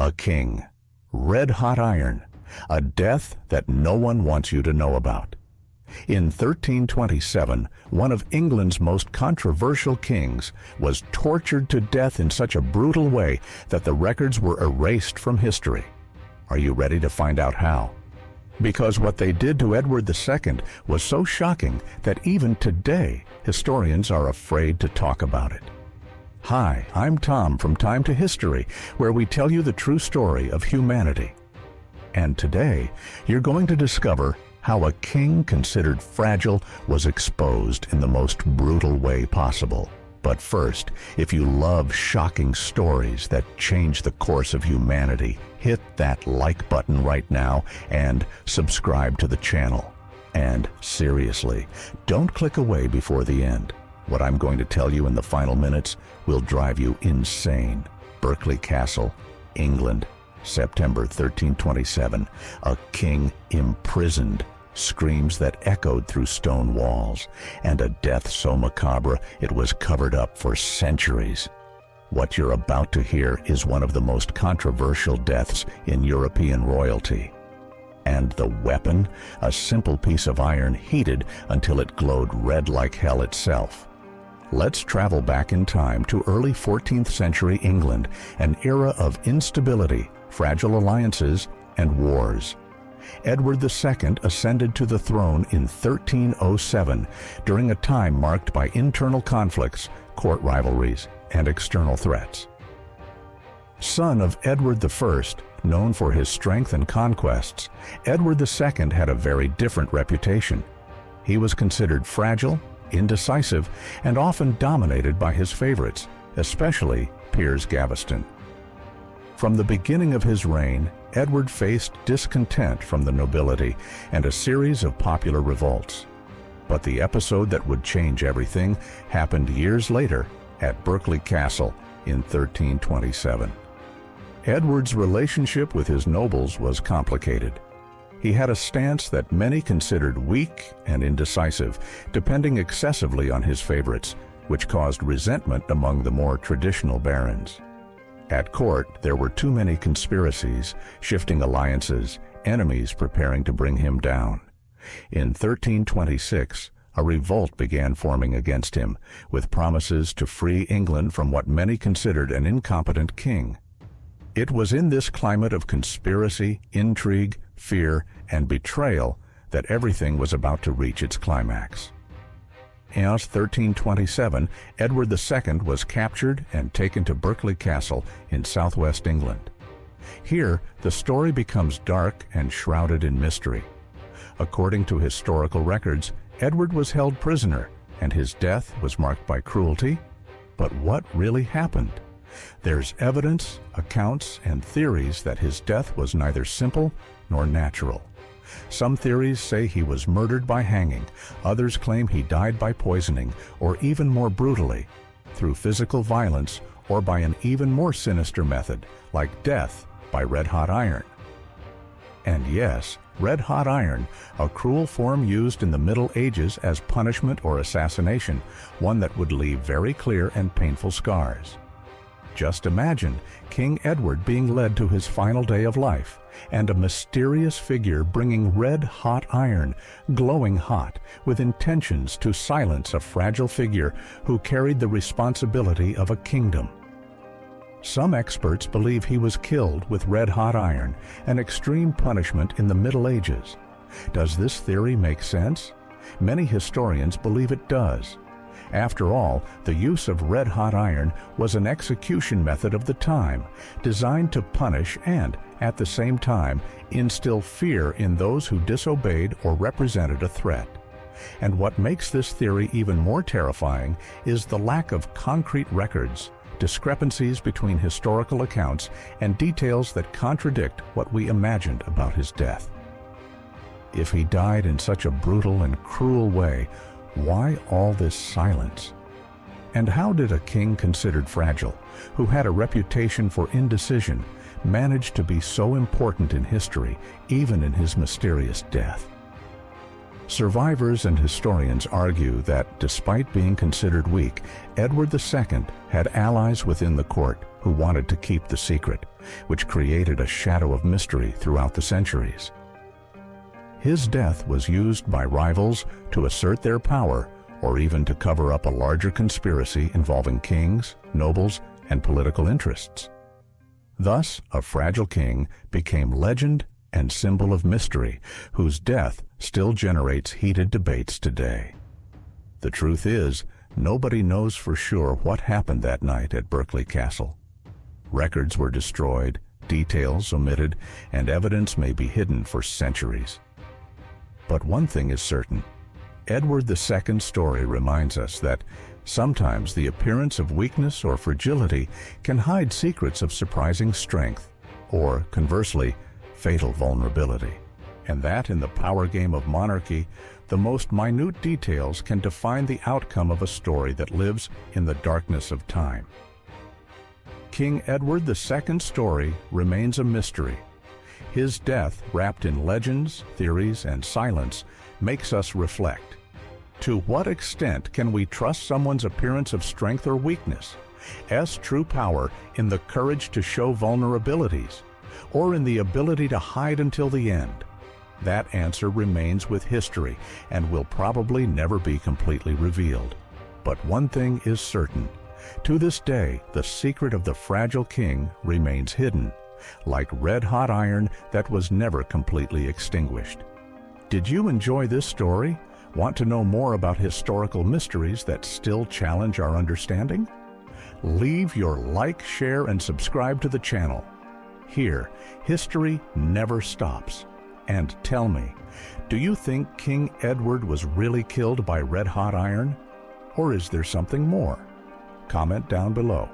A king. Red-hot iron. A death that no one wants you to know about. In 1327, one of England's most controversial kings was tortured to death in such a brutal way that the records were erased from history. Are you ready to find out how? Because what they did to Edward II was so shocking that even today, historians are afraid to talk about it. Hi, I'm Tom from Time to History, where we tell you the true story of humanity. And today, you're going to discover how a king considered fragile was exposed in the most brutal way possible. But first, if you love shocking stories that change the course of humanity, hit that like button right now and subscribe to the channel. And seriously, don't click away before the end. What I'm going to tell you in the final minutes will drive you insane. Berkeley Castle, England, September 1327. A king imprisoned. Screams that echoed through stone walls, and a death so macabre it was covered up for centuries. What you're about to hear is one of the most controversial deaths in European royalty. And the weapon? A simple piece of iron heated until it glowed red like hell itself. Let's travel back in time to early 14th century England, an era of instability, fragile alliances, and wars. Edward II ascended to the throne in 1307 during a time marked by internal conflicts, court rivalries, and external threats. Son of Edward I, known for his strength and conquests, Edward II had a very different reputation. He was considered fragile, indecisive, and often dominated by his favorites, especially Piers Gaveston. From the beginning of his reign, Edward faced discontent from the nobility and a series of popular revolts. But the episode that would change everything happened years later at Berkeley Castle in 1327. Edward's relationship with his nobles was complicated. He had a stance that many considered weak and indecisive, depending excessively on his favorites, which caused resentment among the more traditional barons. At court, there were too many conspiracies, shifting alliances, enemies preparing to bring him down. In 1326, a revolt began forming against him, with promises to free England from what many considered an incompetent king. It was in this climate of conspiracy, intrigue, fear, and betrayal that everything was about to reach its climax. In 1327, Edward II was captured and taken to Berkeley Castle in southwest England. Here, the story becomes dark and shrouded in mystery. According to historical records, Edward was held prisoner, and his death was marked by cruelty. But what really happened? There's evidence, accounts, and theories that his death was neither simple nor natural. Some theories say he was murdered by hanging, others claim he died by poisoning, or even more brutally, through physical violence or by an even more sinister method, like death by red-hot iron. And yes, red-hot iron, a cruel form used in the Middle Ages as punishment or assassination, one that would leave very clear and painful scars. Just imagine King Edward being led to his final day of life, and a mysterious figure bringing red-hot iron, glowing hot, with intentions to silence a fragile figure who carried the responsibility of a kingdom. Some experts believe he was killed with red-hot iron, an extreme punishment in the Middle Ages. Does this theory make sense? Many historians believe it does. After all, the use of red-hot iron was an execution method of the time, designed to punish and, at the same time, instill fear in those who disobeyed or represented a threat. And what makes this theory even more terrifying is the lack of concrete records, discrepancies between historical accounts, and details that contradict what we imagined about his death. If he died in such a brutal and cruel way, why all this silence? And how did a king considered fragile, who had a reputation for indecision, manage to be so important in history, even in his mysterious death? Survivors and historians argue that, despite being considered weak, Edward II had allies within the court who wanted to keep the secret, which created a shadow of mystery throughout the centuries. His death was used by rivals to assert their power or even to cover up a larger conspiracy involving kings, nobles, and political interests. Thus, a fragile king became legend and symbol of mystery, whose death still generates heated debates today. The truth is, nobody knows for sure what happened that night at Berkeley Castle. Records were destroyed, details omitted, and evidence may be hidden for centuries. But one thing is certain. Edward II's story reminds us that sometimes the appearance of weakness or fragility can hide secrets of surprising strength, or, conversely, fatal vulnerability. And that in the power game of monarchy, the most minute details can define the outcome of a story that lives in the darkness of time. King Edward II's story remains a mystery. His death, wrapped in legends, theories, and silence, makes us reflect. To what extent can we trust someone's appearance of strength or weakness? Is true power in the courage to show vulnerabilities, or in the ability to hide until the end? That answer remains with history and will probably never be completely revealed. But one thing is certain. To this day, the secret of the fragile king remains hidden, like red-hot iron that was never completely extinguished. Did you enjoy this story? Want to know more about historical mysteries that still challenge our understanding? Leave your like, share, and subscribe to the channel. Here, history never stops. And tell me, do you think King Edward was really killed by red-hot iron? Or is there something more? Comment down below.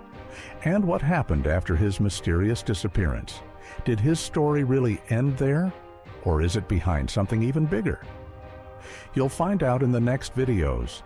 And what happened after his mysterious disappearance? Did his story really end there? Or is it behind something even bigger? You'll find out in the next videos.